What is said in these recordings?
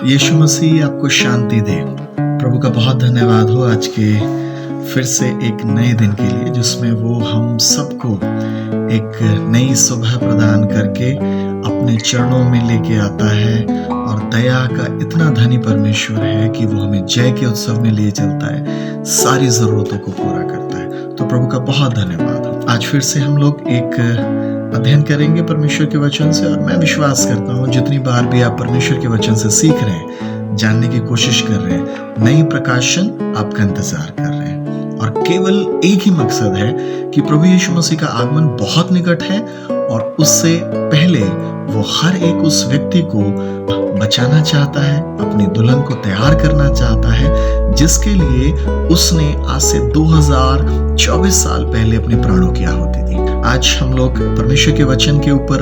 यीशु मसीह आपको शांति दे। प्रभु का बहुत धन्यवाद हो आज के फिर से एक नए दिन के लिए, जिसमें वो हम सबको एक नई सुबह प्रदान करके अपने चरणों में लेके आता है। और दया का इतना धनी परमेश्वर है कि वो हमें जय के उत्सव में लिए चलता है, सारी जरूरतों को पूरा करता है। तो प्रभु का बहुत धन्यवाद। आज फिर से हम लोग एक अध्ययन करेंगे परमेश्वर के वचन से। और मैं विश्वास करता हूँ जितनी बार भी आप परमेश्वर के वचन से सीख रहे हैं, जानने की कोशिश कर रहे हैं, नई प्रकाशन आपका इंतजार कर रहे हैं। और केवल एक ही मकसद है कि प्रभु यीशु मसीह का आगमन बहुत निकट है और उससे पहले वो हर एक उस व्यक्ति को बचाना चाहता है, अपनी दुल्हन को तैयार करना चाहता है, जिसके लिए उसने आज से 2024 साल पहले अपने प्राणों की आहुति दी। आज हम लोग परमेश्वर के वचन के ऊपर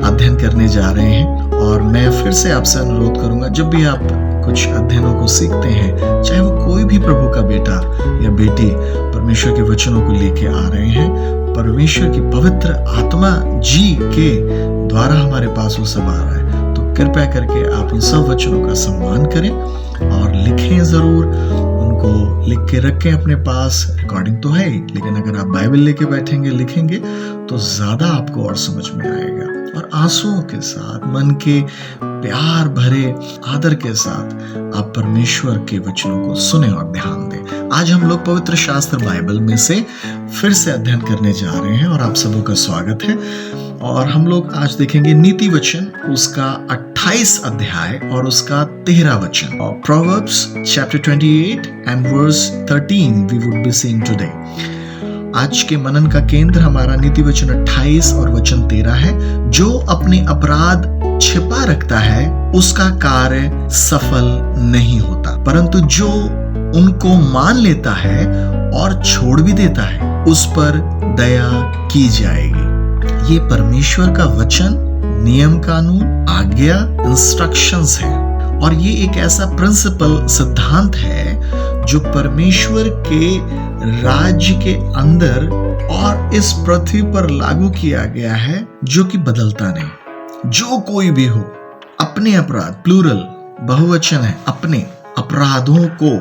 अध्ययन करने जा रहे हैं। और मैं फिर से आपसे अनुरोध करूंगा, जब भी आप कुछ अध्ययनों को सीखते हैं, चाहे वो कोई भी प्रभु का बेटा या बेटी परमेश्वर के वचनों को लेके आ रहे हैं, परमेश्वर की पवित्र आत्मा जी के द्वारा हमारे पास वो सब आ रहा है, तो कृपया करके आप उन सब वचनों का सम्मान करें और लिखें जरूर, उनको लिख के रखें अपने पास। रिकॉर्डिंग तो है ही, लेकिन अगर आप बाइबल लेके बैठेंगे, लिखेंगे, तो ज्यादा आपको और समझ में आएगा। और आंसुओं के साथ, मन के प्यार भरे आदर के साथ आप परमेश्वर के वचनों को सुने और ध्यान दें। आज हम लोग पवित्र शास्त्र बाइबल में से फिर से अध्ययन करने जा रहे हैं और आप सबों का स्वागत है। और हम लोग आज देखेंगे नीति वचन, उसका 28 अध्याय और उसका 13 वचन। और proverbs chapter 28 and verse 13 we would be seeing today. आज के मनन का केंद्र हमारा नीति वचन 28 और वचन 13 है। जो अपने अपराध छिपा रखता है उसका कार्य सफल नहीं होता, परंतु जो उनको मान लेता है और छोड़ भी देता है उस पर दया की जाएगी। ये परमेश्वर का वचन, नियम कानून, आज्ञा, इंस्ट्रक्शंस है। और ये एक ऐसा प्रिंसिपल, सिद्धांत है जो परमेश्वर के राज्य के अंदर और इस पृथ्वी पर लागू किया गया है, जो कि बदलता नहीं। जो कोई भी हो अपने अपराध, प्लूरल बहुवचन है, अपने अपराधों को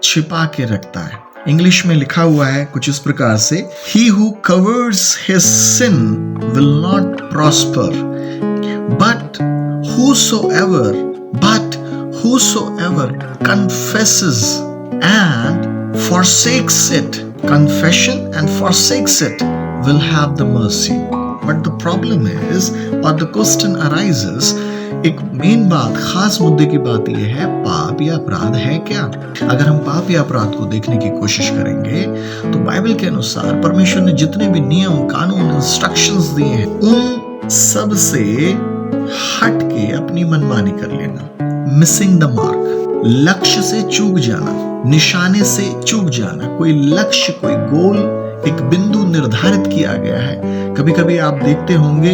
छिपा के रखता है। इंग्लिश में लिखा हुआ है कुछ इस प्रकार से, He who covers his sin will not prosper, but whosoever confesses and forsakes it, confession and forsakes it, will have the mercy. But the problem is, or the question arises, एक main बात, खास मुद्दे की बात यह है, पाप या अपराध है क्या? अगर हम पाप या अपराध को देखने की कोशिश करेंगे तो बाइबल के अनुसार परमेश्वर ने जितने भी नियम, कानून, इंस्ट्रक्शंस दिए हैं, उन सब से हट के अपनी मनमानी कर लेना, मिसिंग द मार्क, लक्ष्य से चूक जाना, निशाने से चूक जाना। कोई लक्ष्य, कोई गोल, एक बिंदु निर्धारित किया गया है। कभी कभी आप देखते होंगे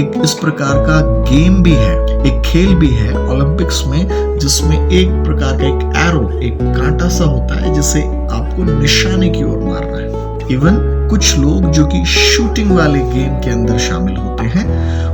एक इस प्रकार का गेम भी है, एक खेल भी है ओलंपिक्स में, जिसमें एक प्रकार का एक एरो, एक कांटा सा होता है जिसे आपको निशाने की ओर मारना है। इवन कुछ लोग जो कि शूटिंग वाले गेम के अंदर शामिल होते हैं,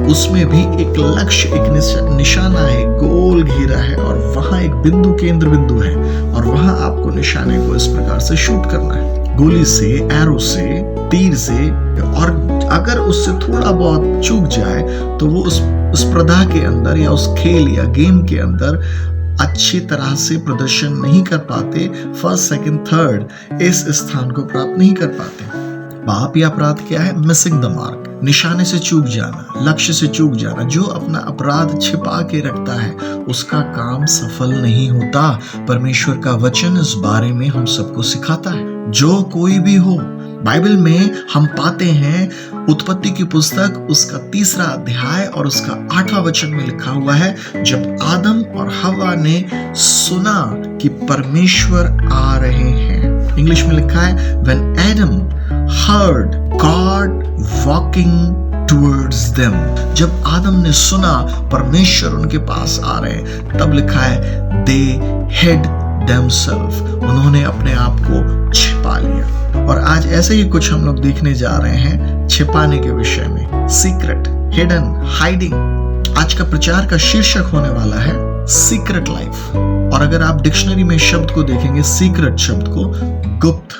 उसमें भी एक लक्ष्य, एक निशाना है, गोल घेरा है और वहां एक बिंदु, केंद्र बिंदु है और वहां आपको निशाने को इस प्रकार से शूट करना है, गोली से, एरो से, तीर से। और अगर उससे थोड़ा बहुत चूक जाए तो वो उस स्पर्धा के अंदर या उस खेल या गेम के अंदर अच्छी तरह से प्रदर्शन नहीं कर पाते, फर्स्ट, सेकंड, थर्ड इस स्थान को प्राप्त नहीं कर पाते। पाप या अपराध क्या है? मिसिंग द मार्क, निशाने से चूक जाना, लक्ष्य से चूक जाना। जो अपना अपराध छिपा के रखता है उसका काम सफल नहीं होता। परमेश्वर का वचन इस बारे में हम सबको सिखाता है। जो कोई भी हो, बाइबल में हम पाते हैं उत्पत्ति की पुस्तक, उसका 3 अध्याय और उसका 8वां वचन में लिखा हुआ है, जब आदम और हवा ने सुना कि परमेश्वर आ रहे हैं। इंग्लिश में लिखा है, when Adam heard God walking towards them, जब आदम ने सुना परमेश्वर उनके पास आ रहे हैं, तब लिखा है they hid themselves, उन्होंने अपने आप को छिपा लिया। और आज ऐसे ही कुछ हम लोग देखने जा रहे हैं छिपाने के विषय में, सीक्रेट, हिडन, हाइडिंग। आज का प्रचार का शीर्षक होने वाला है सीक्रेट लाइफ। और अगर आप डिक्शनरी में शब्द को देखेंगे, सीक्रेट शब्द को गुप्त,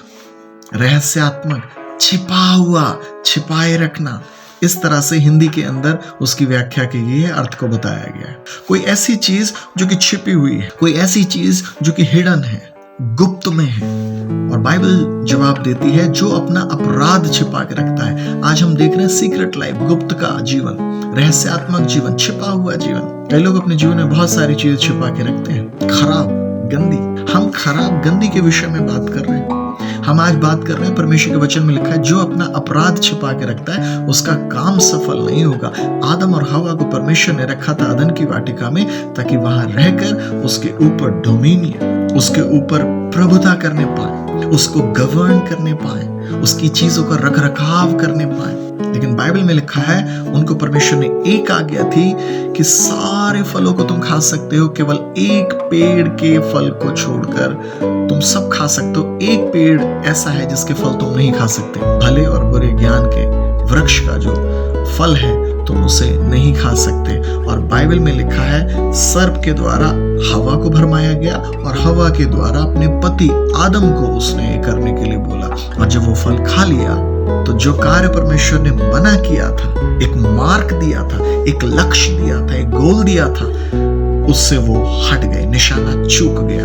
रहस्यात्मक, छिपा हुआ, छिपाए रखना, इस तरह से हिंदी के अंदर उसकी व्याख्या की गई है, अर्थ को बताया गया है। कोई ऐसी चीज जो कि छिपी हुई है, कोई ऐसी चीज जो कि हिडन है, गुप्त में है। और बाइबल जवाब देती है जो अपना अपराध छिपा के रखता है। आज हम देख रहे हैं सीक्रेट लाइफ, गुप्त का जीवन, रहस्यात्मक जीवन, छिपा हुआ जीवन। कई लोग अपने जीवन में बहुत सारी चीजें छिपा के रखते हैं, खराब, गंदी। हम खराब, गंदी के विषय में बात कर रहे हैं। हम आज बात कर रहे हैं, परमेश्वर के वचन में लिखा है जो अपना अपराध छिपा के रखता है उसका काम सफल नहीं होगा। आदम और हवा को परमेश्वर ने रखा था अदन की वाटिका में, ताकि वहां रहकर उसके ऊपर डोमिनियन, उसके ऊपर प्रभुता करने पाए, उसको गवर्न करने पाए, उसकी चीजों का रखरखाव करने पाए। लेकिन बाइबल में लिखा है उनको परमेश्वर ने एक आज्ञा थी कि सारे फलों को तुम खा सकते हो, केवल एक पेड़ के फल को छोड़कर तुम सब खा सकते हो। एक पेड़ ऐसा है जिसके फल तुम नहीं खा सकते, भले और बुरे ज्ञान के वृक्ष का जो फल है तुम उसे नहीं खा सकते। और बाइबल में लिखा है सर्प के द्वारा हवा को भरमाया गया और हवा के द्वारा अपने पति आदम को उसने ये करने के लिए बोला। और जब वो फल खा लिया तो जो कार्य परमेश्वर ने मना किया था, एक मार्क दिया था, एक लक्ष्य दिया था, एक गोल दिया था, उससे वो हट गए, निशाना चूक गया।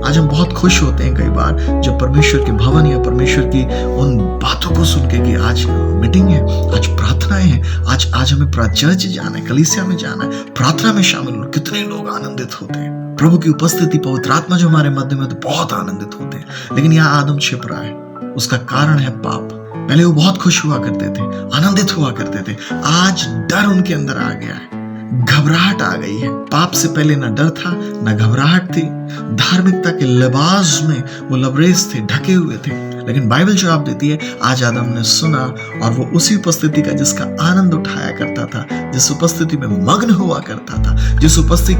आज हम बहुत खुश होते हैं कई बार जब परमेश्वर के भवन या परमेश्वर की उन बातों को सुन के कि आज मीटिंग है, आज प्रार्थनाएं हैं, आज हमें चर्च जाना है, कलीसिया में जाना है, प्रार्थना में शामिल हो। कितने लोग आनंदित होते हैं, प्रभु की उपस्थिति, पवित्र आत्मा जो हमारे मध्य में, तो बहुत आनंदित होते हैं। लेकिन यहाँ आदम छिप रहा है, उसका कारण है पाप। पहले वो बहुत खुश हुआ करते थे, आनंदित हुआ करते थे, आज डर उनके अंदर आ गया है, घबराहट आ गई है। पाप से पहले ना डर था ना घबराहट थी, धार्मिकता के लिबास में वो लबरेज थे, ढके हुए थे। लेकिन बाइबल जवाब देती है आज आदम ने सुना और वो उसी उपस्थिति का जिसका आनंद उठाया करता था, जिस उपस्थिति में मग्न हुआ करता था, जिस उपस्थिति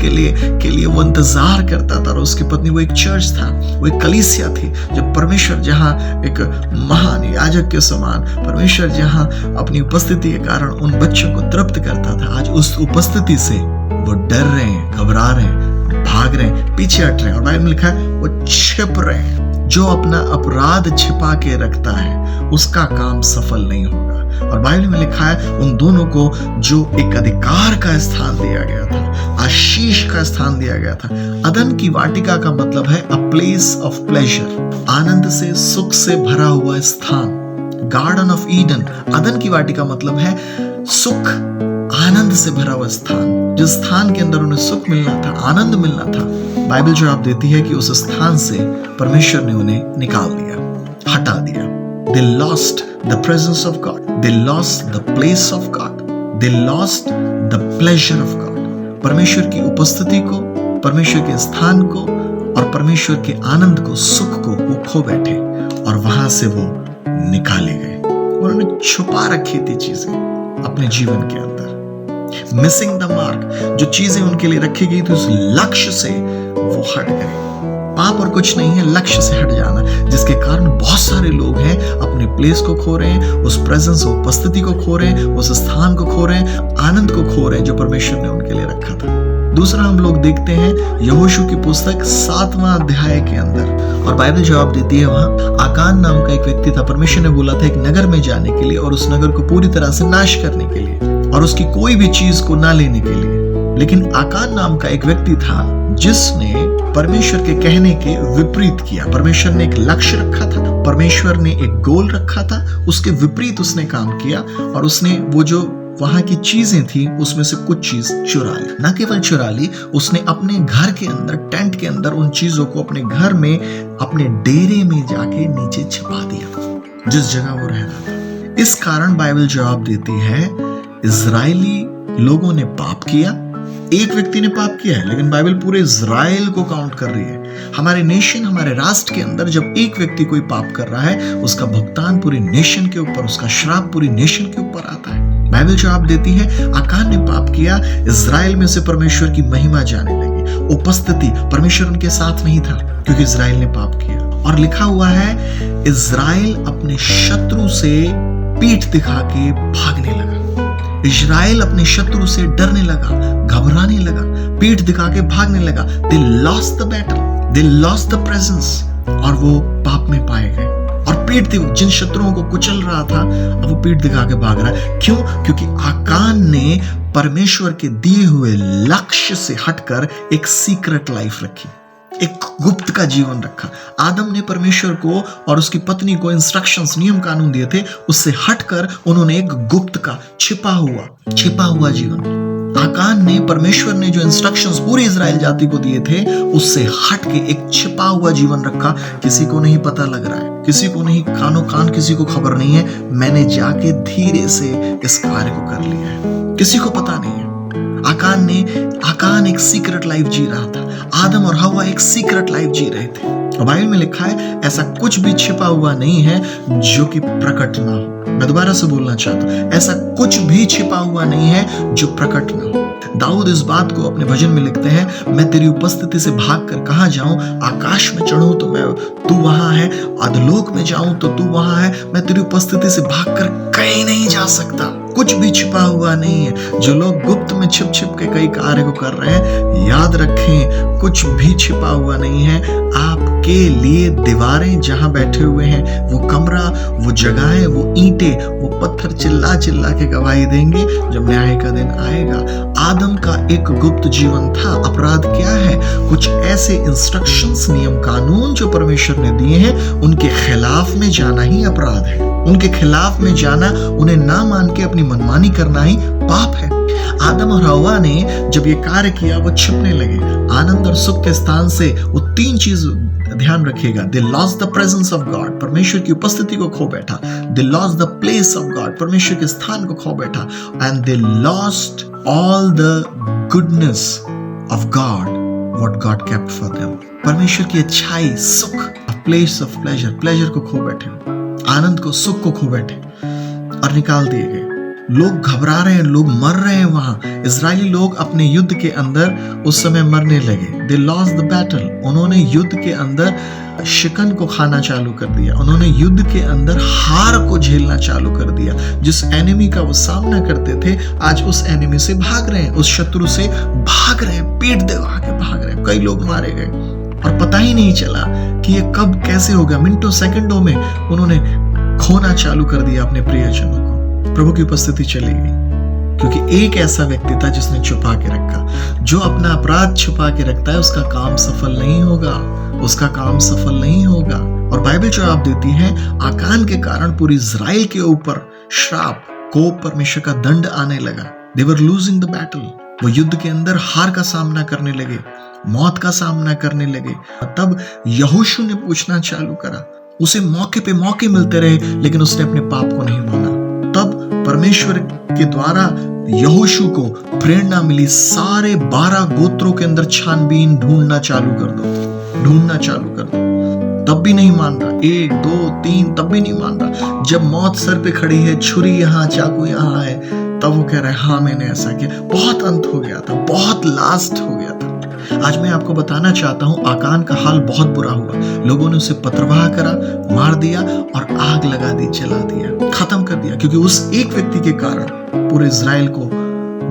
के लिए वो इंतजार करता था। और उसकी पत्नी, वो एक चर्च था, वो एक कलीसिया थी, जब परमेश्वर जहां एक महान याजक के समान परमेश्वर जहां अपनी उपस्थिति के कारण उन बच्चों को तृप्त करता था, आज उस उपस्थिति से वो डर रहे हैं, घबरा रहे हैं, भाग रहे हैं, पीछे हट रहे हैं। और बाइबल में लिखा है वो छिप रहे हैं। जो अपना अपराध छिपा के रखता है उसका काम सफल नहीं होगा। और बाइबल में लिखा है उन दोनों को जो एक अधिकार का स्थान दिया गया था, आशीष का स्थान दिया गया था। अदन की वाटिका का मतलब है अ प्लेस ऑफ प्लेजर, आनंद से, सुख से भरा हुआ स्थान। गार्डन ऑफ ईडन, अदन की वाटिका मतलब है सुख, आनंद से भरा हुआ स्थान। जिस स्थान के अंदर उन्हें सुख मिलना था, आनंद मिलना था, बाइबल जवाब देती है कि उस स्थान से परमेश्वर ने उन्हें निकाल दिया, हटा दिया। They lost the presence of God. They lost the place of God. They lost the pleasure of God. परमेश्वर की उपस्थिति को, परमेश्वर के स्थान को और परमेश्वर के आनंद को, सुख को वो खो बैठे और वहां से वो निकाले गए। उन्होंने छुपा रखी थी चीजें अपने जीवन के अंदर। मिसिंग द मार्क, जो चीजें उनके लिए रखी गई थी उस लक्ष्य से वो हट गए। पाप और कुछ नहीं है, लक्ष्य से हट जाना, जिसके कारण बहुत सारे लोग हैं अपने प्लेस को खो रहे हैं, उस प्रेजेंस, उपस्थिति को खो रहे हैं, उस स्थान को खो रहे हैं, आनंद को खो रहे हैं जो परमेश्वर ने उनके लिए रखा था। दूसरा हम लोग देखते हैं यहोशू की पुस्तक 7वां अध्याय के अंदर, और बाइबल जवाब देती है वहां आकान नाम का एक व्यक्ति था। परमेश्वर ने बोला था एक नगर में जाने के लिए और उस नगर को पूरी तरह से नाश करने के लिए और उसकी कोई भी चीज को ना लेने के लिए। लेकिन आकान नाम का एक व्यक्ति था जिसने परमेश्वर के कहने के विपरीत किया। परमेश्वर ने एक लक्ष्य रखा था, परमेश्वर ने एक गोल रखा था, उसके विपरीत उसने काम किया और उसने वो जो वहां की चीजें थी उसमें से कुछ चीज चुरा ली। न केवल चुरा ली, उसने अपने घर के अंदर, टेंट के अंदर उन चीजों को अपने घर में, अपने डेरे में जाके नीचे छिपा दिया जिस जगह वो रह रहा था। इस कारण बाइबल जवाब देती है इजरायली लोगों ने पाप किया। एक व्यक्ति ने पाप किया है लेकिन बाइबल पूरे इजराइल को काउंट कर रही है। हमारे नेशन, हमारे राष्ट्र के अंदर जब एक व्यक्ति कोई पाप कर रहा है उसका भुगतान पूरी नेशन के ऊपर, उसका श्राप पूरी नेशन के ऊपर आता है। बाइबल जवाब देती है आकान ने पाप किया, इजराइल में से परमेश्वर की महिमा जाने लगी, उपस्थिति, परमेश्वर उनके साथ नहीं था क्योंकि इजराइल ने पाप किया। और लिखा हुआ है इजराइल अपने शत्रु से पीठ दिखा के भागने लगा। इजराइल अपने शत्रु से डरने लगा, घबराने लगा, पीठ दिखा के भागने लगा। They lost the battle, they lost the presence, और वो पाप में पाए गए। और पीठ जिन शत्रुओं को कुचल रहा था, अब वो पीठ दिखा के भाग रहा है। क्यों? क्योंकि आकान ने परमेश्वर के दिए हुए लक्ष्य से हटकर एक सीक्रेट लाइफ रखी, एक गुप्त का जीवन रखा। आदम ने परमेश्वर को और उसकी पत्नी को इंस्ट्रक्शंस, नियम कानून दिए थे, उससे हटकर उन्होंने एक गुप्त का छिपा हुआ जीवन। आकान ने, परमेश्वर ने जो इंस्ट्रक्शंस पूरी इजराइल जाति को दिए थे, उससे हटके एक छिपा हुआ जीवन रखा। किसी को नहीं पता लग रहा है, किसी को नहीं, कानो कान किसी को खबर नहीं है। मैंने जाके धीरे से इस कार्य को कर लिया है, किसी को पता नहीं है। आकान एक सीक्रेट लाइफ जी रहा था, आदम और हवा एक सीक्रेट लाइफ जी रहे थे। बाइबल में लिखा है, ऐसा कुछ भी छिपा हुआ नहीं है जो कि प्रकट ना हो। मैं दोबारा से बोलना चाहता हूं, ऐसा कुछ भी छिपा हुआ नहीं है जो प्रकट ना हो। दाऊद इस बात को अपने भजन में लिखते हैं, मैं तेरी उपस्थिति से भागकर कहां जाऊं, आकाश में चढ़ूं तो तू वहां है, अधलोक में जाऊं तो तू वहां है, मैं तेरी उपस्थिति से भागकर कहीं नहीं जा सकता। कुछ भी छिपा हुआ नहीं है। जो लोग गुप्त में छिप के कई कार्य को कर रहे हैं, याद रखें, कुछ भी छिपा हुआ नहीं है। आपके लिए दीवारें जहां बैठे हुए हैं, वो कमरा, वो जगहें, वो ईंटें, वो पत्थर चिल्ला के गवाही देंगे जब न्याय का दिन आएगा। आदम का एक गुप्त जीवन था। अपराध क्या है? कुछ ऐसे इंस्ट्रक्शंस, नियम कानून जो परमेश्वर ने दिए हैं, उनके खिलाफ में जाना ही अपराध है। उनके खिलाफ में जाना, उन्हें ना मान के अपनी मनमानी करना ही पाप है। आदम और हवा ने जब ये कार्य किया, वो छिपने लगे। आनंद और सुख के स्थान से वो तीन चीज ध्यान रखिएगा। They lost the presence of God, परमेश्वर की उपस्थिति को खो बैठा। They lost the place of God, परमेश्वर के स्थान को खो बैठा। And they lost all the goodness of God, what God kept for them. परमेश्वर की अच्छाई, सुख, प्लेस ऑफ प्लेजर को खो बैठे, आनंद को, सुख को खो बैठे और निकाल दिए गए। लोग घबरा रहे हैं, लोग मर रहे हैं। वहां इजरायली लोग अपने युद्ध के अंदर उस समय मरने लगे। दे लॉस्ट द बैटल, उन्होंने युद्ध के अंदर शिकन को खाना चालू कर दिया। उन्होंने युद्ध के अंदर हार को झेलना चालू कर दिया। जिस एनिमी का वो सामना करते थे, आज उस एनिमी से भाग रहे हैं, उस शत्रु से भाग रहे हैं, पीठ दिखा के भाग रहे हैं। कई लोग मारे गए और पता ही नहीं चला कि ये कब कैसे हो गया। मिनटों सेकंडों में उन्होंने खोना चालू कर दिया अपने प्रियजनों को। प्रभु की उपस्थिति चली गई, क्योंकि एक ऐसा व्यक्ति था जिसने छुपा के रखा। जो अपना अपराध छुपा के रखता है, उसका काम सफल नहीं होगा, उसका काम सफल नहीं होगा। और बाइबल जवाब देती है, आकान के कारण पूरी इजराइल के ऊपर श्राप, कोप, परमेश्वर का दंड आने लगा। दे वर लूजिंग द बैटल, वो युद्ध के अंदर हार का सामना करने लगे, मौत का सामना करने लगे। तब यहोशू ने पूछना चालू करा। उसे मौके पे मौके मिलते रहे, लेकिन उसने अपने पाप को नहीं माना। तब परमेश्वर के द्वारा यहोशू को प्रेरणा मिली, सारे 12 गोत्रों के अंदर छानबीन ढूंढना चालू कर दो। तब भी नहीं मान रहा, 1 2 3, तब भी नहीं मान रहा। जब मौत सर पे खड़ी है, छुरी यहाँ, चाकू यहाँ है, तब वो कह रहा है, हाँ मैंने ऐसा किया। बहुत अंत हो गया था, बहुत लास्ट हो गया था। आज मैं आपको बताना चाहता हूं, आकान का हाल बहुत बुरा हुआ। लोगों ने उसे पत्रवाह करा, मार दिया और आग लगा दी, जला दिया, खत्म कर दिया, क्योंकि उस एक व्यक्ति के कारण पूरे इजराइल को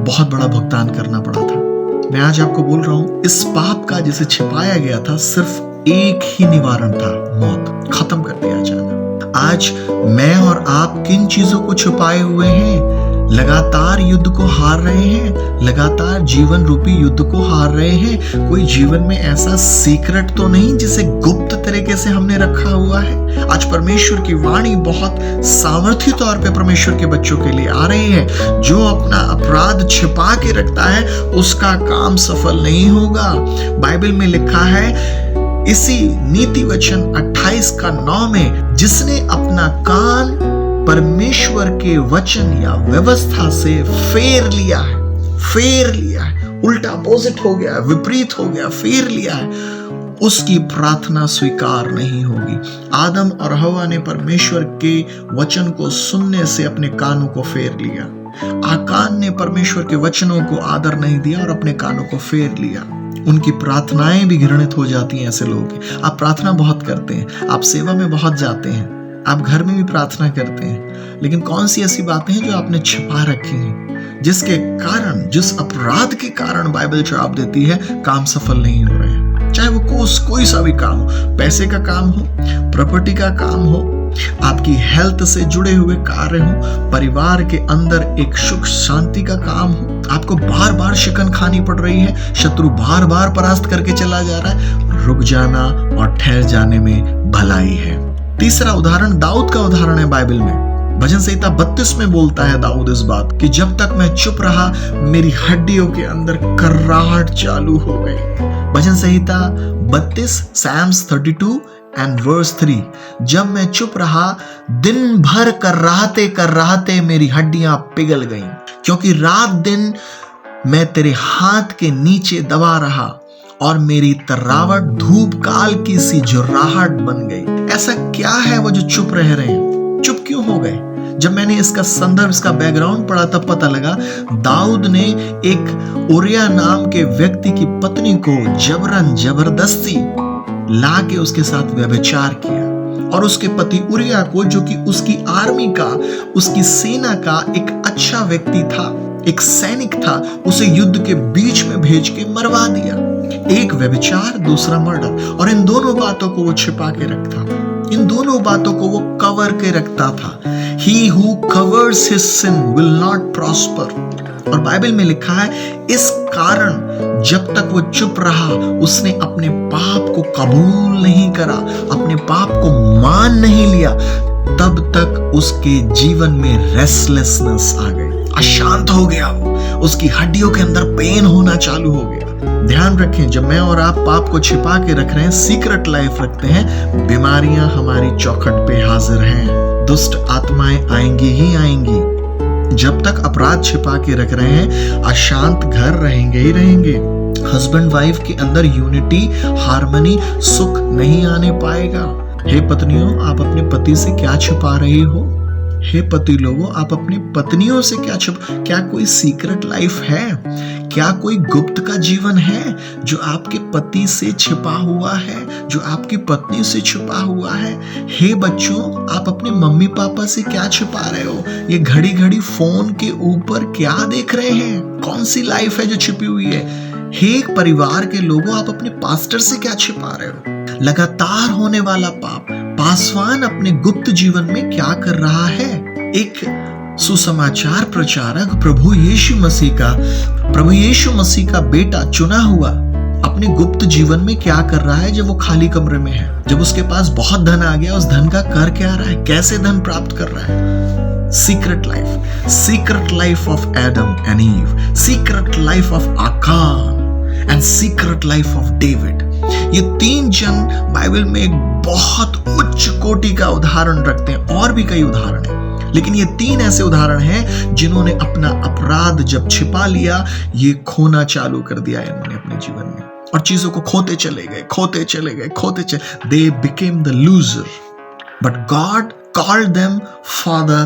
बहुत बड़ा भुगतान करना पड़ा था। मैं आज आपको बोल रहा हूं, इस पाप का जिसे छिपाया गया था, सिर्फ एक ही निवारण था, मौत, खत्म कर दिया जाना। आज मैं और आप किन चीजों को छुपाए हुए हैं? लगातार युद्ध को हार रहे हैं, लगातार जीवन रूपी युद्ध को हार रहे हैं। कोई जीवन में ऐसा सीक्रेट तो नहीं जिसे गुप्त तरीके से हमने रखा हुआ है। आज परमेश्वर की वाणी बहुत सामर्थ्य तौर पे परमेश्वर के बच्चों के लिए आ रही है। जो अपना अपराध छिपा के रखता है, उसका काम सफल नहीं होगा। बाइबल में लिखा है, इसी नीति वचन 28:9 में, जिसने अपना कान परमेश्वर के वचन या व्यवस्था से फेर लिया है, उल्टा अपोजिट हो गया, विपरीत हो गया, फेर लिया है, उसकी प्रार्थना स्वीकार नहीं होगी। आदम और हवा ने परमेश्वर के वचन को सुनने से अपने कानों को फेर लिया। आकान ने परमेश्वर के वचनों को आदर नहीं दिया और अपने कानों को फेर लिया। उनकी प्रार्थनाएं भी घृणित हो जाती हैं ऐसे लोगों की। आप प्रार्थना बहुत करते हैं, आप सेवा में बहुत जाते हैं, आप घर में भी प्रार्थना करते हैं, लेकिन कौन सी ऐसी बातें हैं जो आपने छिपा रखी हैं, जिसके कारण, जिस अपराध के कारण बाइबल जवाब देती है काम सफल नहीं हो रहे हैं। चाहे वो कोई सा भी काम हो, पैसे का काम हो, प्रॉपर्टी का काम हो, आपकी हेल्थ से जुड़े हुए कार्य हो, परिवार के अंदर एक सुख शांति का काम हो, आपको बार बार शिकन खानी पड़ रही है, शत्रु बार बार परास्त करके चला जा रहा है, रुक जाना और ठहर जाने में भलाई है। तीसरा उदाहरण दाऊद का उदाहरण है बाइबल में। भजन संहिता 32 में बोलता है दाऊद इस बात कि जब तक मैं चुप रहा मेरी हड्डियों के अंदर कर्राहट चालू हो गई। भजन संहिता 32 Psalms 32 एंड वर्स 3, जब मैं चुप रहा दिन भर कर्राहते मेरी हड्डियां पिघल गईं, क्योंकि रात दिन मैं तेरे हाथ के नीचे दबा रहा और मेरी तरावट धूप काल की सी झुर्राहट बन गई। ऐसा क्या है वो जो चुप रह रहे हैं? चुप क्यों हो गए? जब मैंने इसका संदर्भ, इसका बैकग्राउंड पढ़ा तब पता लगा दाऊद ने एक उरिया नाम के व्यक्ति की पत्नी को जबरन जबरदस्ती ला के उसके साथ व्यभिचार किया और उसके पति उरिया को, जो कि उसकी आर्मी का, उसकी सेना का एक अच्छा व्यक्ति था, एक सैनिक था, उसे युद्ध के बीच में भेज के मरवा दिया। एक व्यभिचार, दूसरा मर्डर, और इन दोनों बातों को वो छिपा के रखता, इन दोनों बातों को वो कवर के रखता था। He who covers his sin will not prosper। और बाइबल में लिखा है इस कारण जब तक वो चुप रहा, उसने अपने पाप को कबूल नहीं करा, अपने पाप को मान नहीं लिया, तब तक उसके जीवन में रेस्टलेसनेस आ गई, अशांत हो गया वो, उसकी हड्डियों के अंदर पेन होना चालू हो गया। ध्यान रखें, जब मैं और आप पाप को छिपा के रख रहे हैं, सीक्रेट लाइफ रखते हैं, बीमारियां हमारी चौखट पे हाजिर हैं, दुष्ट आत्माएं आएंगी ही आएंगी। जब तक अपराध छिपा के रख रहे हैं, अशांत घर रहेंगे ही रहेंगे। हस्बैंड वाइफ के अंदर यूनिटी, हार्मनी, सुख नहीं आने पाएगा। हे पत्नियों, आप अपने पति से क्या छिपा रही हो? हे पति लोगों, आप अपनी पत्नियों से क्या कोई सीक्रेट लाइफ है? क्या कोई गुप्त का जीवन है जो आपके पति से छिपा हुआ है, जो आपकी पत्नी से छिपा हुआ है? हे बच्चों, आप अपने मम्मी पापा से क्या छिपा रहे हो? ये घड़ी घड़ी फोन के ऊपर क्या देख रहे हैं? कौन सी लाइफ है जो छिपी हुई है? हे परिवार के लोगों, आप अपने पास्टर से क्या छिपा रहे हो? लगातार होने वाला पाप, पासवान अपने गुप्त जीवन में क्या कर रहा है? एक सुसमाचार प्रचारक प्रभु यीशु मसीह का बेटा चुना हुआ अपने गुप्त जीवन में क्या कर रहा है जब वो खाली कमरे में है? जब उसके पास बहुत धन आ गया, उस धन का कर क्या रहा है? कैसे धन प्राप्त कर रहा है? Secret life of Adam and Eve, secret life of Achan and secret life of David. ये तीन जन बाइबल में एक बहुत उच्च कोटि का उदाहरण रखते हैं, और भी कई उदाहरण हैं, लेकिन ये तीन ऐसे उदाहरण हैं जिन्होंने अपना अपराध जब छिपा लिया, ये खोना चालू कर दिया इन्होंने अपने जीवन में, और चीजों को खोते चले गए। They became the loser, but God called them for the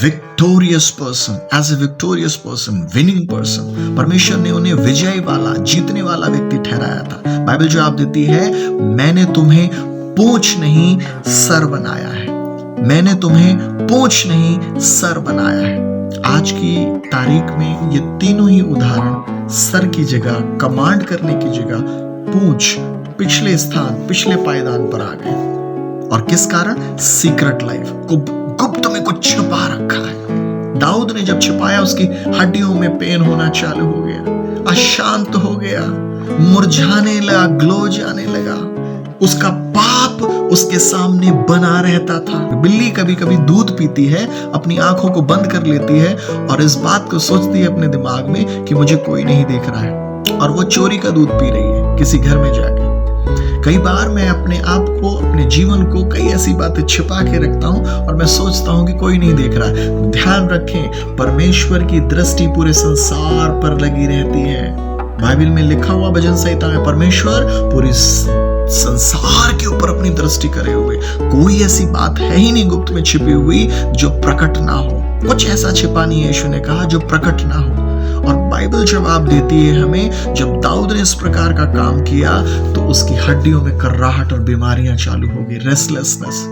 victorious person, as a victorious person, winning person। परमेश्वर ने उन्हें विजय वाला, जीतने वाला व्यक्ति ठहराया था। बाइबल जवाब देती है, मैंने तुम्हें पूंछ नहीं सर बनाया है, मैंने तुम्हें पूंछ नहीं सर बनाया है। आज की तारीख में ये तीनों ही उदाहरण सर की जगह, कमांड करने की जगह पूंछ, पिछले स्थान, पिछले पायदान पर आ गए। और किस कारण? सीक्रेट लाइफ को, गुप्त में कुछ छिपा रखा है। दाऊद ने जब छिपाया, उसकी हड्डियों में पेन होना चालू हो गया, अशांत हो गया, मुरझाने लगा, ग्लो जाने लगा, उसका पाप उसके सामने बना रहता था। बिल्ली कभी कभी दूध पीती है, अपनी आंखों को बंद कर लेती है और इस बात को सोचती है अपने दिमाग में कि मुझे कोई नहीं देख रहा है, और वो चोरी का दूध पी रही है किसी घर में जाके। कई बार मैं अपने आप को, अपने जीवन को कई ऐसी बातें छिपा के रखता हूं और मैं सोचता हूं कि कोई नहीं देख रहा है। ध्यान रखें, परमेश्वर की दृष्टि पूरे संसार पर लगी रहती है। बाइबल में लिखा हुआ भजन संहिता में, परमेश्वर पूरी संसार के ऊपर अपनी दृष्टि करे हुए, कोई ऐसी बात है ही नहीं गुप्त में छिपी हुई जो प्रकट ना हो। कुछ ऐसा छिपा नहीं है, यीशु ने कहा, जो प्रकट ना हो। और बाइबल जवाब देती है हमें, जब दाऊद ने इस प्रकार का काम किया तो उसकी हड्डियों में कर्राहट और बीमारियां चालू हो गई, रेस्टलेसनेस।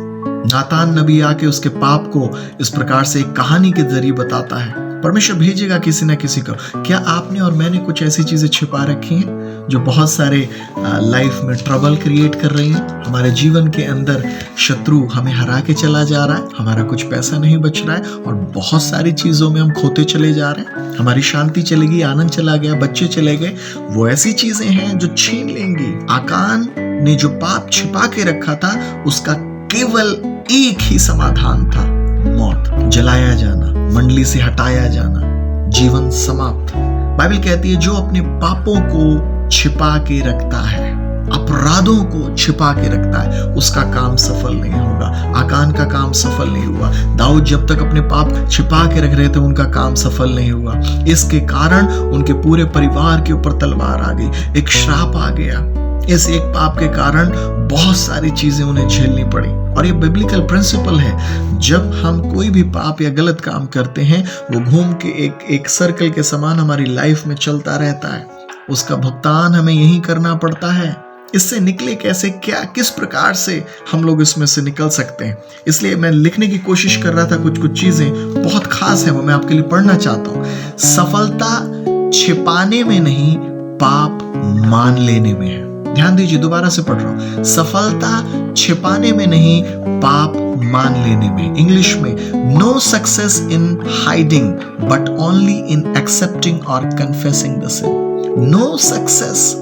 नातान नबी आके उसके पाप को इस प्रकार से एक कहानी के जरिए बताता है। परमेश्वर भेजेगा किसी न किसी को। क्या आपने और मैंने कुछ ऐसी चीजें छिपा रखी हैं जो बहुत सारे लाइफ में ट्रबल क्रिएट कर रही हैं? हमारे जीवन के अंदर शत्रु हमें हरा के चला जा रहा है, हमारा कुछ पैसा नहीं बच रहा है और बहुत सारी चीजों में हम खोते चले जा रहे हैं। हमारी शांति चली गई, आनंद चला गया, बच्चे चले गए। वो ऐसी चीजें हैं जो छीन लेंगी। आकान ने जो पाप छिपा के रखा था उसका केवल एक ही समाधान था, मौत, जलाया जाना, मंडली से हटाया जाना, जीवन समाप्त। बाइबल कहती है जो अपने पापों को छिपा के रखता है, अपराधों को छिपा के रखता है, उसका काम सफल नहीं होगा। आकान का काम सफल नहीं हुआ। दाऊद जब तक अपने पाप छिपा के रख रहे थे उनका काम सफल नहीं हुआ। इसके कारण उनके पूरे परिवार के ऊपर तलवार आ गई, एक श्राप आ गया। इस एक पाप के कारण बहुत सारी चीजें उन्हें झेलनी पड़ी। और ये बिब्लिकल प्रिंसिपल है, जब हम कोई भी पाप या गलत काम करते हैं वो घूम के एक सर्कल के समान हमारी लाइफ में चलता रहता है। उसका भुगतान हमें यही करना पड़ता है। इससे निकले कैसे, क्या किस प्रकार से हम लोग इसमें से निकल सकते हैं? इसलिए मैं लिखने की कोशिश कर रहा था, कुछ चीजें बहुत खास है वो मैं आपके लिए पढ़ना चाहता हूँ। सफलता छिपाने में नहीं, पाप मान लेने में है। ध्यान दीजिए, दोबारा से पढ़ रहा हूं। सफलता छिपाने में नहीं, पाप मान लेने में। इंग्लिश में, no success in hiding but only in accepting और confessing the sin. No success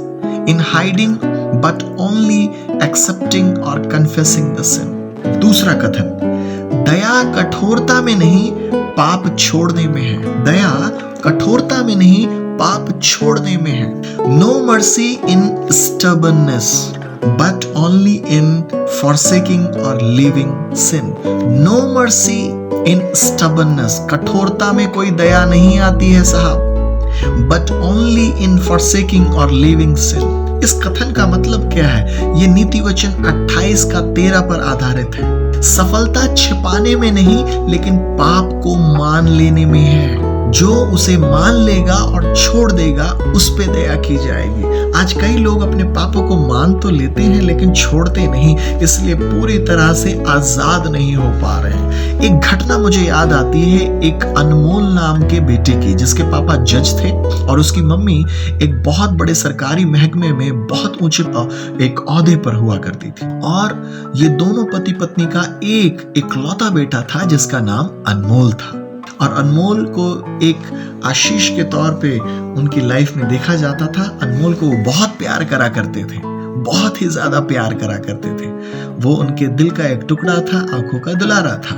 in hiding but only accepting और कन्फेसिंग द सिन। दूसरा कथन, दया कठोरता में नहीं, पाप छोड़ने में है। दया कठोरता में नहीं, पाप छोड़ने में है। No mercy in stubbornness but only in forsaking और living sin. No mercy in stubbornness, कठोरता में कोई दया नहीं आती है साहब, बट ओनली इन फॉरसेकिंग और लिविंग सिन। इस कथन का मतलब क्या है? ये नीति वचन 28:13 पर आधारित है। सफलता छिपाने में नहीं लेकिन पाप को मान लेने में है। जो उसे मान लेगा और छोड़ देगा उस पे दया की जाएगी। आज कई लोग अपने पापों को मान तो लेते हैं लेकिन छोड़ते नहीं, इसलिए पूरी तरह से आजाद नहीं हो पा रहे हैं। एक घटना मुझे याद आती है, एक अनमोल नाम के बेटे की, जिसके पापा जज थे और उसकी मम्मी एक बहुत बड़े सरकारी महकमे में बहुत ऊंचे एक ओहदे पर हुआ करती थी। और ये दोनों पति पत्नी का एक इकलौता बेटा था जिसका नाम अनमोल था। और अनमोल को एक आशीष के तौर पे उनकी लाइफ में देखा जाता था। अनमोल को वो बहुत प्यार करा करते थे, बहुत ही ज्यादा प्यार करा करते थे। वो उनके दिल का एक टुकड़ा था, आंखों का दुलारा था।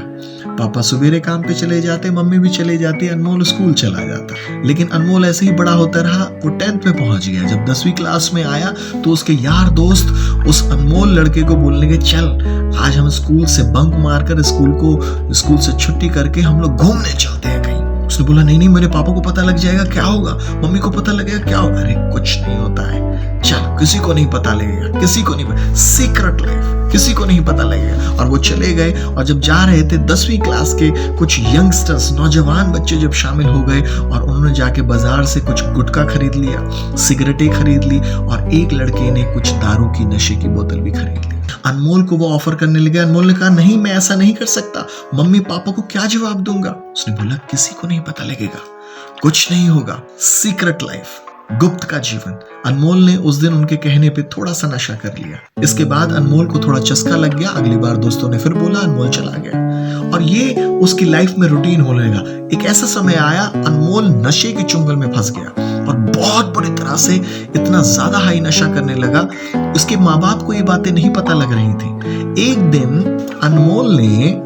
पापा सवेरे काम पे चले जाते, मम्मी भी चले जाती, अनमोल स्कूल चला जाता। लेकिन अनमोल ऐसे ही बड़ा होता रहा। वो 10th में पहुंच गया। जब 10वीं क्लास में आया तो उसके यार दोस्त उस अनमोल लड़के को बोलने के, चल आज हम स्कूल से बंक मारकर स्कूल से छुट्टी करके हम लोग घूमने चलते हैं कहीं। उसने बोला, नहीं मेरे पापा को पता लग जाएगा, क्या होगा? मम्मी को पता लगेगा, क्या होगा? अरे कुछ नहीं होता है, चल किसी को नहीं पता लगेगा, किसी को नहीं पता, सीक्रेट लाइफ, किसी को नहीं पता लगेगा। और वो चले गए। और जब जा रहे थे 10वीं क्लास के कुछ यंगस्टर्स, नौजवान बच्चे जब शामिल हो गए और उन्होंने जाके बाजार से कुछ गुटखा खरीद लिया, सिगरेटें खरीद ली और एक लड़के ने कुछ दारू की नशे की बोतल भी खरीद ली। अनमोल को वो ऑफर करने लगे। अनमोल ने कहा, नहीं मैं ऐसा नहीं कर सकता, मम्मी पापा को क्या जवाब दूंगा? उसने बोला, किसी को नहीं पता लगेगा, कुछ नहीं होगा, सीक्रेट लाइफ, गुप्त का जीवन। अनमोल ने उस दिन उनके कहने पे थोड़ा सा नशा कर लिया। इसके बाद अनमोल को थोड़ा चस्का लग गया। अगली बार दोस्तों ने फिर बोला, अनमोल चला गया। और ये उसकी लाइफ में रूटीन होने लगा। एक ऐसा समय आया, अनमोल नशे के चुंगल में फंस गया और बहुत बुरी तरह से इतना ज्यादा हाई नशा करने लगा। उसके माँ बाप को ये बातें नहीं पता लग रही थी। एक दिन अनमोल ने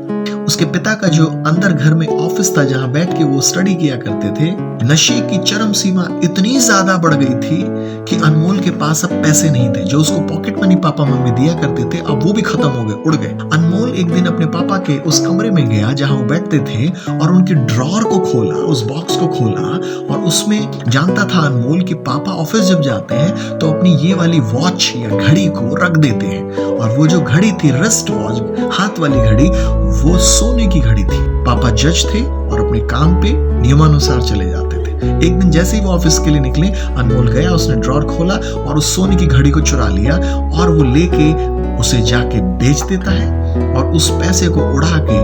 उसके पिता का जो अंदर घर में ऑफिस था जहां बैठ के वो स्टडी किया करते थे, नशे की चरम सीमा इतनी ज्यादा बढ़ गई थी कि अनमोल के पास अब पैसे नहीं थे। जो उसको पॉकेट मनी पापा मम्मी दिया करते थे अब वो भी खत्म हो गए, उड़ गए। अनमोल एक दिन अपने पापा के उस कमरे में गया जहां वो बैठते थे और उनके ड्रॉर को खोला, उस बॉक्स को खोला और उसमें जानता था अनमोल कि पापा ऑफिस जब जाते हैं तो अपनी ये वाली वॉच या घड़ी को रख देते हैं। और वो जो घड़ी थी, रिस्ट वॉच, हाथ वाली घड़ी, वो सोने की घड़ी थी। पापा जज थे और अपने काम पे नियमानुसार चले जाते थे। एक दिन जैसे ही वो ऑफिस के लिए निकले, अनमोल गया, उसने ड्रॉर खोला और उस सोने की घड़ी को चुरा लिया और वो लेके उसे जाके बेच देता है और उस पैसे को उड़ा के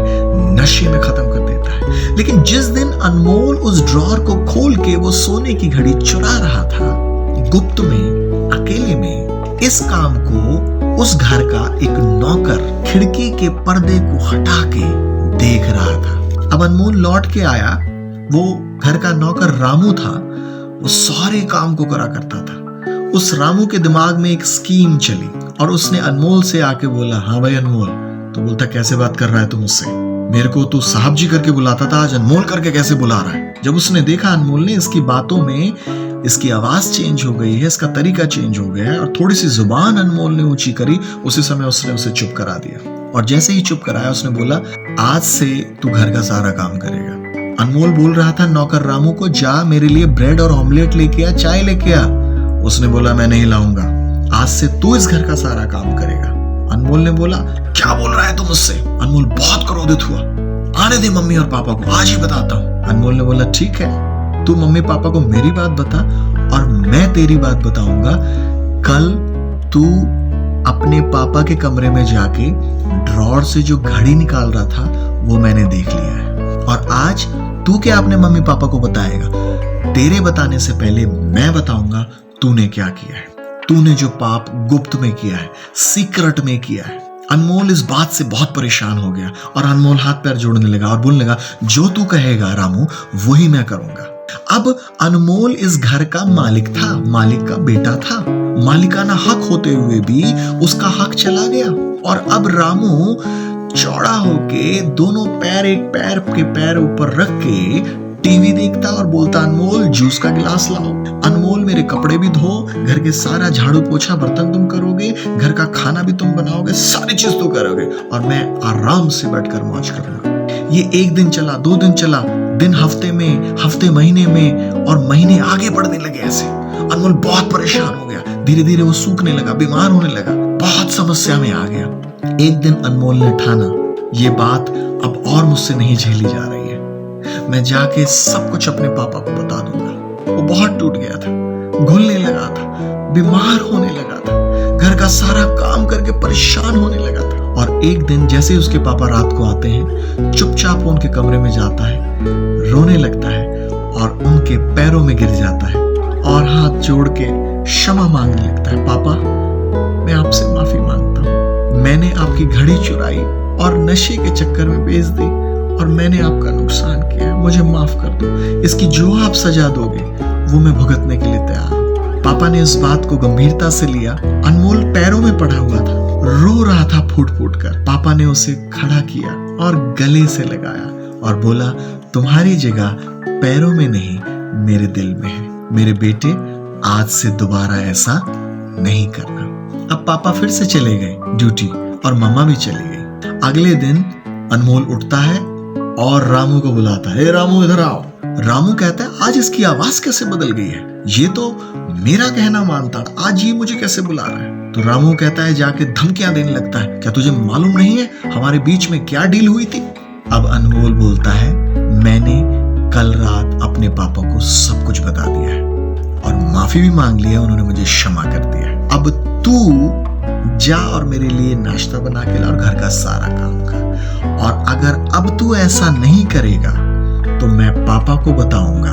नशे में खत्म कर देता है। लेकिन जिस दिन अनमोल उस ड्रॉर को खोल के वो सोने की घड़ी चुरा रहा था, गुप्त में, अकेले में, इस काम को उस घर का एक नौकर खिड़की के पर्दे को हटा के देख रहा था। अब अनमोल लौट के आया। वो घर का नौकर रामू था, वो सारे काम को करा करता था। उस रामू के दिमाग में एक स्कीम चली और उसने अनमोल से आके बोला, हाँ भाई अनमोल। तो बोलता, कैसे बात कर रहा है तू मुझसे? मेरे को तू साहब जी करके बुलाता था, आज अनमोल करके कैसे बुला रहा है? जब उसने देखा अनमोल ने इसकी बातों में इसकी आवाज चेंज हो गई है, इसका तरीका चेंज हो गया है और थोड़ी सी जुबान अनमोल ने ऊंची करी, उसी समय उसने उसे चुप करा दिया। और जैसे ही चुप कराया उसने बोला, आज से तू घर का सारा काम करेगा। अनमोल बोल रहा था नौकर रामू को, जा मेरे लिए ब्रेड और ऑमलेट लेके आ, चाय लेके आ। उसने बोला, मैं नहीं लाऊंगा, आज से तू इस घर का सारा काम करेगा। अनमोल ने बोला, क्या बोल रहा है तू मुझसे? अनमोल बहुत क्रोधित हुआ, आने दे मम्मी और पापा को, आज ही बताता हूँ। अनमोल ने बोला, ठीक है, तू मम्मी पापा को मेरी बात बता और मैं तेरी बात बताऊंगा। कल तू अपने पापा के कमरे में जाके ड्रॉर से जो घड़ी निकाल रहा था वो मैंने देख लिया है, और आज तू क्या अपने मम्मी पापा को बताएगा? तेरे बताने से पहले मैं बताऊंगा तूने क्या किया है। तूने जो पाप गुप्त में किया है, सीक्रेट में किया है। अनमोल इस बात से बहुत परेशान हो गया और अनमोल हाथ पैर जोड़ने लगा और बोलने लगा, जो तू कहेगा रामू वही मैं करूंगा। अब अनमोल इस घर का मालिक था, मालिक का बेटा था। मालिकाना हक होते हुए भी उसका हक चला गया और अब रामू चौड़ा होके दोनों पैर एक पैर के पैर ऊपर रख के टीवी देखता और बोलता, अनमोल जूस का गिलास लाओ, अनमोल मेरे कपड़े भी धो, घर के सारा झाड़ू पोछा बर्तन तुम करोगे, घर का खाना भी तुम बनाओगे, सारी चीज तुम करोगे और मैं आराम से बैठकर मौज करूंगा। ये एक दिन चला, 2 दिन चला, दिन हफ्ते में, हफ्ते महीने में और महीने आगे बढ़ने लगे। ऐसे अनमोल बहुत परेशान हो गया, धीरे धीरे वो सूखने लगा, बीमार होने लगा, बहुत समस्या में आ गया। एक दिन अनमोल ने ठाना, ये बात अब और मुझसे नहीं झेली जा रही है, मैं जाके सब कुछ अपने पापा को बता दूंगा। वो बहुत टूट गया था, घुलने लगा था, बीमार होने लगा था, घर का सारा काम करके परेशान होने लगा था। और एक दिन जैसे ही उसके पापा रात को आते हैं, चुपचाप उनके कमरे में जाता है, रोने लगता है और उनके पैरों में गिर जाता है और हाथ जोड़ के क्षमा मांगने लगता है, पापा मैं आपसे माफी मांगता हूँ, मैंने आपकी घड़ी चुराई और नशे के चक्कर में बेच दी और मैंने आपका नुकसान किया है, मुझे माफ कर दो, इसकी जो आप सजा दोगे वो मैं भुगतने के लिए तैयार हूं। पापा ने इस बात को गंभीरता से लिया। अनमोल पैरों में पड़ा हुआ था, रो रहा था फूट फूट कर। पापा ने उसे खड़ा किया और गले से लगाया और बोला, तुम्हारी जगह पैरों में नहीं मेरे दिल में है, मेरे बेटे आज से दोबारा ऐसा नहीं करना। अब पापा फिर से चले गए ड्यूटी और मम्मा भी चली गई। अगले दिन अनमोल उठता है और रामू को बुलाता है, रामू इधर आओ। रामू कहता है, आज इसकी आवाज कैसे बदल गई है, ये तो मेरा कहना मानता, आज ये मुझे कैसे बुला रहा है? तो रामू कहता है, जाके धमकियां देने लगता है, क्या तुझे मालूम नहीं है हमारे बीच में क्या डील हुई थी? अब अनमोल बोलता है, मैंने कल रात अपने पापा को सब कुछ बता दिया है और माफी भी मांग लिया, उन्होंने मुझे क्षमा कर दिया है। अब तू जा और मेरे लिए नाश्ता बना के ला और घर का सारा काम कर, और अगर अब तू ऐसा नहीं करेगा तो मैं पापा को बताऊंगा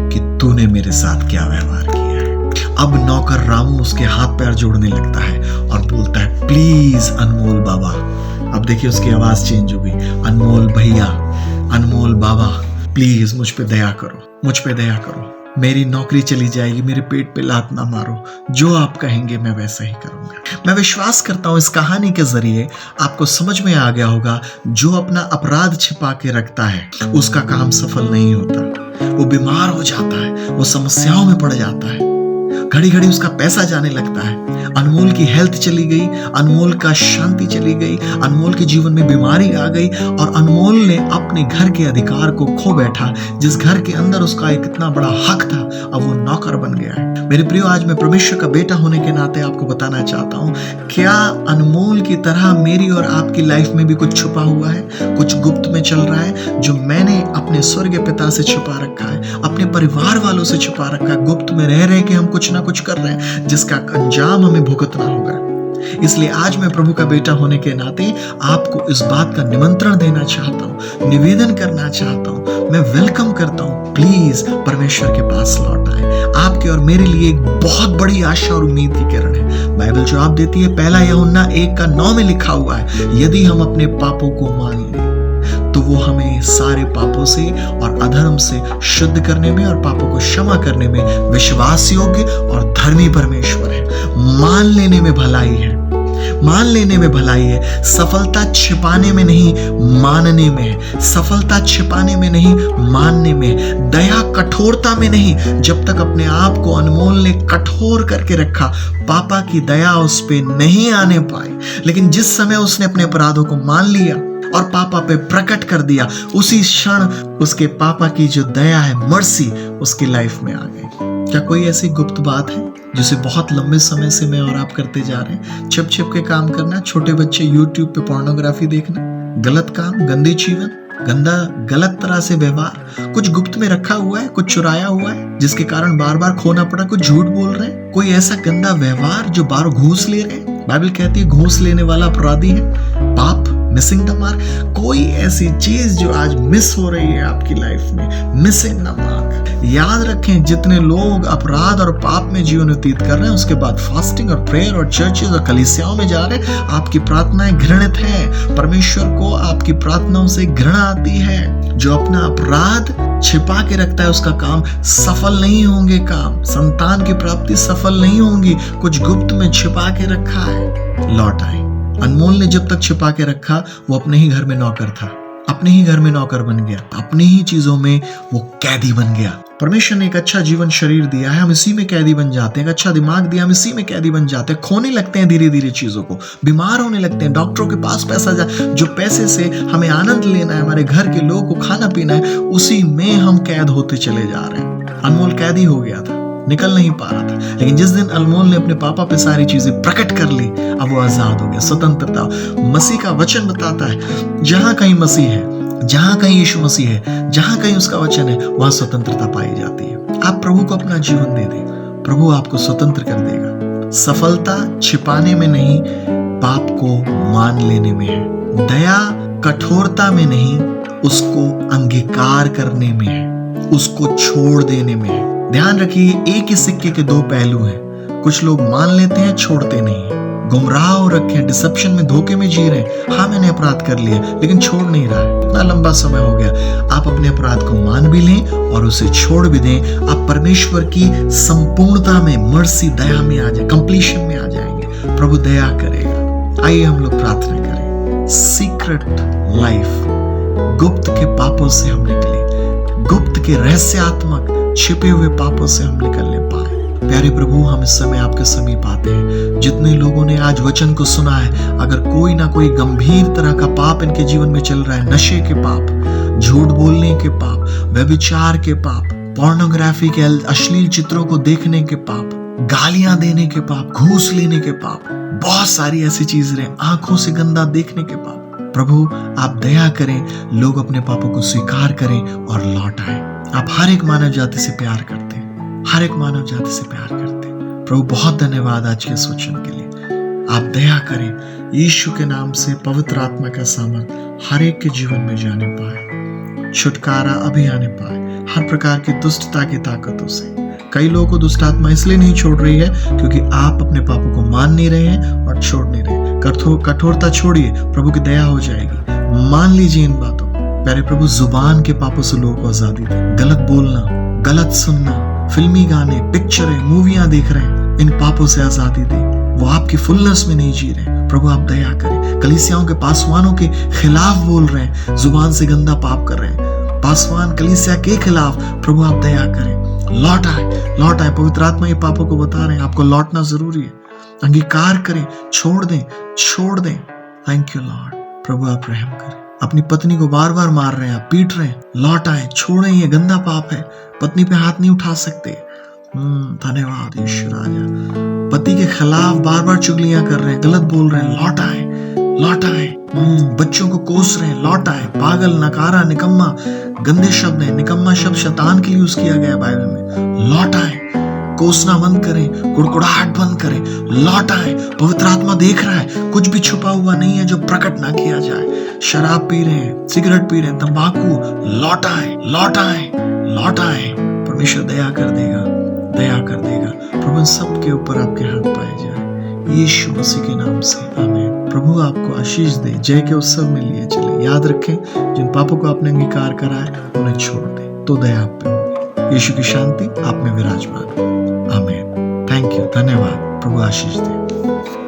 कि तूने मेरे साथ क्या व्यवहार किया है। अब नौकर रामू उसके हाथ पैर जोड़ने लगता है और बोलता है, प्लीज अनमोल बाबा। अब देखिए उसकी आवाज चेंज हो गई, अनमोल भैया, अनमोल बाबा, प्लीज मुझ पे दया करो, मुझ पे दया करो, मेरी नौकरी चली जाएगी, मेरे पेट पे लात ना मारो, जो आप कहेंगे मैं वैसा ही करूंगा। मैं विश्वास करता हूं इस कहानी के जरिए आपको समझ में आ गया होगा, जो अपना अपराध छिपा के रखता है उसका काम सफल नहीं होता, वो बीमार हो जाता है, वो समस्याओं में पड़ जाता है, घड़ी घड़ी उसका पैसा जाने लगता है। अनमोल की हेल्थ चली गई, अनमोल का शांति चली गई, अनमोल के जीवन में बीमारी आ गई और अनमोल ने अपने घर के अधिकार को खो बैठा। जिस घर के अंदर उसका एक इतना बड़ा हक था, अब वो नौकर बन गया है। मेरे प्रियो, आज मैं परमेश्वर का बेटा होने के नाते आपको बताना चाहता हूँ, क्या अनमोल की तरह मेरी और आपकी लाइफ में भी कुछ छुपा हुआ है, कुछ गुप्त में चल रहा है, जो मैंने अपने स्वर्गीय पिता से छुपा रखा है, अपने परिवार वालों से छुपा रखा है, गुप्त में रह रहे कि हम कुछ ना कुछ कर रहे हैं जिसका अंजाम हमें भुगतना होगा। इसलिए आज मैं प्रभु का बेटा होने के नाते आपको इस बात का निमंत्रण देना चाहता हूँ, निवेदन करना चाहता हूँ, मैं वेलकम करता हूँ। प्लीज परमेश्वर के पास लौट आए। आपके और मेरे लिए एक बहुत बड़ी आशा और उम्मीद की किरण है। बाइबल जवाब देती है, 1 यूहन्ना 1:9 में लिखा हुआ है, यदि हम अपने पापों को मान लें तो वो हमें सारे पापों से और अधर्म से शुद्ध करने में और पापों को क्षमा करने में विश्वास योग्य और धर्मी परमेश्वर है। मान लेने में भलाई है, मान लेने में भलाई है। सफलता छिपाने में नहीं, मानने में है। सफलता छिपाने में नहीं, मानने में। दया कठोरता में नहीं। जब तक अपने आप को अनमोल ने कठोर करके रखा, पापा की दया उस पे नहीं आने पाई। लेकिन जिस समय उसने अपने अपराधों को मान लिया और पापा पे प्रकट कर दिया, उसी क्षण उसके पापा की जो दया है, मर्सी, उसकी लाइफ में आ गई। क्या कोई ऐसी गुप्त बात है जिसे बहुत लंबे समय से मैं और आप करते जा रहे हैं? छिप छिप के काम करना, छोटे बच्चे यूट्यूब पे पोर्नोग्राफी देखना, गलत काम, गंदी जीवन, गलत तरह से व्यवहार, कुछ गुप्त में रखा हुआ है, कुछ चुराया हुआ है जिसके कारण बार बार खोना पड़ा, कुछ झूठ बोल रहे हैं, कोई ऐसा गंदा व्यवहार जो बार घूस ले रहे हैं। बाइबल कहती है घूस लेने वाला अपराधी है, पाप, मिसिंग द मार्क। कोई ऐसी चीज जो आज मिस हो रही है आपकी लाइफ में, मिसिंग द मार्क। याद रखें, जितने लोग अपराध और पाप में जीवन व्यतीत कर रहे हैं, उसके बाद फास्टिंग और प्रेयर और चर्चेस और कलीसियाओं में जा रहे हैं, आपकी प्रार्थनाएं घृणित है। परमेश्वर को आपकी प्रार्थनाओं से घृणा आती है। जो अपना अपराध छिपा के रखता है, उसका काम सफल नहीं होंगे। काम संतान की प्राप्ति सफल नहीं होंगी। कुछ गुप्त में छिपा के रखा है। लौट आए। अनमोल ने जब तक छिपा के रखा, वो अपने ही घर में नौकर था, अपने ही घर में नौकर बन गया, अपनी ही चीजों में वो कैदी बन गया। परमेश्वर ने एक अच्छा जीवन शरीर दिया है, हम इसी में कैदी बन जाते हैं। एक अच्छा दिमाग दिया, हम इसी में कैदी बन जाते हैं। खोने लगते हैं धीरे धीरे चीजों को, बीमार होने लगते हैं, डॉक्टरों के पास पैसा जो पैसे से हमें आनंद लेना है, हमारे घर के लोगों को खाना पीना है, उसी में हम कैद होते चले जा रहे हैं। अनमोल कैदी हो गया था, निकल नहीं पा रहा था, लेकिन जिस दिन अनमोल ने अपने पापा पे सारी चीजें प्रकट कर ली, अब वो आजाद हो गया। स्वतंत्रता मसीह का वचन बताता है, जहां कहीं मसीह है, जहां कहीं यीशु मसीह है, जहां कहीं उसका वचन है, वहां स्वतंत्रता पाई जाती है। आप प्रभु को अपना जीवन दे दें, प्रभु आपको स्वतंत्र कर देगा। सफलता छिपाने में नहीं, पाप को मान लेने में है। दया कठोरता में नहीं, उसको अंगीकार करने में है, उसको छोड़ देने में है। ध्यान रखिए, एक ही सिक्के के दो पहलू हैं। कुछ लोग मान लेते हैं, छोड़ते नहीं हैं। गुमराह हो रखे हैं, डिसेप्शन में, धोखे में जी रहे हैं। हाँ, मैंने अपराध कर लिया, लेकिन छोड़ नहीं रहा है। इतना लंबा समय हो गया। आप अपने अपराध को मान भी लें और उसे छोड़ भी दें। आप परमेश्वर की संपूर्णता में, मर्सी, दया में आ जाए, कंप्लीशन में आ जाएंगे। प्रभु दया करेगा। आइए हम लोग प्रार्थना करें। सीक्रेट लाइफ, गुप्त के पापों से हम निकले, गुप्त के रहस्यात्मक छिपे हुए पापों से हम निकलने पाए। प्यारे प्रभु, हम इस समय आपके समीप आते हैं। जितने लोगों ने आज वचन को सुना है, अगर कोई ना कोई गंभीर तरह का पाप इनके जीवन में चल रहा है, नशे के पाप, झूठ बोलने के पाप, व्यभिचार के पाप, पोर्नोग्राफी के अश्लील चित्रों को देखने के पाप, गालियां देने के पाप, घूस लेने के पाप, बहुत सारी ऐसी चीजें, आंखों से गंदा देखने के पाप, प्रभु आप दया करें, लोग अपने पापों को स्वीकार करें और लौट आए। आप हर एक मानव जाति से प्यार करते हैं, हर एक मानव जाति से प्यार करते हैं। प्रभु बहुत धन्यवाद आज के वचन के लिए। आप दया करें, यीशु के नाम से पवित्र आत्मा का सामर्थ हर एक के जीवन में जाने पाए, छुटकारा अभी आने पाए हर प्रकार की दुष्टता की ताकतों से। कई लोगों को दुष्ट आत्मा इसलिए नहीं छोड़ रही है क्योंकि आप अपने पापों को मान नहीं रहे हैं और छोड़ नहीं रहे। कठोरता छोड़िए, प्रभु की दया हो जाएगी। मान लीजिए इन बातों को। प्यारे प्रभु, जुबान के पापों से लोगों को आजादी दे। गलत बोलना, गलत सुनना, फिल्मी गाने, पिक्चरें, मूवियां देख रहे हैं, इन पापों से आजादी दे। वो आपकी फुलनेस में नहीं जी रहे। प्रभु आप दया करें। कलीसियाओं के पासवानों के खिलाफ बोल रहे हैं, जुबान से गंदा पाप कर रहे हैं, पासवान कलीसिया के खिलाफ, प्रभु आप दया करें। लौट आए, लौट आए। पवित्र आत्मा ये पापों को बता रहे हैं, आपको लौटना जरूरी है। अंगीकार करें, छोड़ दें, छोड़ दें। Thank you Lord. प्रभु आप रहम करें। अपनी पत्नी को बार बार मार रहे हैं, आप पीट रहे हैं, लौट आए, छोड़ें, ये गंदा पाप है। पत्नी पे हाथ नहीं उठा सकते। धन्यवाद यीशु राजा। पति के खिलाफ बार बार चुगलियां कर रहे हैं, गलत बोल रहे हैं, लौट आए, लौट आए। बच्चों को कोस रहे हैं, लौट आए। पागल, नकारा, निकम्मा, गंदे शब्द है। निकम्मा शब्द शैतान के लिए यूज किया गया बाइबल में। लौट आए। कोसना बंद करें, कुड़कुड़ाहट बंद करें, लौट आए। पवित्र आत्मा देख रहा है, कुछ भी छुपा हुआ नहीं है जो प्रकट ना किया जाए। शराब पी रहे हैं, सिगरेट पी रहे हैं, तंबाकू, लौट आए, लौट आए, लौट आए। परमेश्वर दया कर देगा, दया कर देगा। प्रभु सबके ऊपर आपके हाथ पाए जाए, यीशु मसीह के नाम से, आमीन। प्रभु आपको आशीष दे, जय के उत्सव में लिए चले। याद रखें, जिन पापों को आपने अंगीकार करा है उन्हें छोड़ दें, तो दया आप पे होगी। यीशु की शांति आप में विराजमान। आमीन। थैंक यू, धन्यवाद। प्रभु आशीष दे।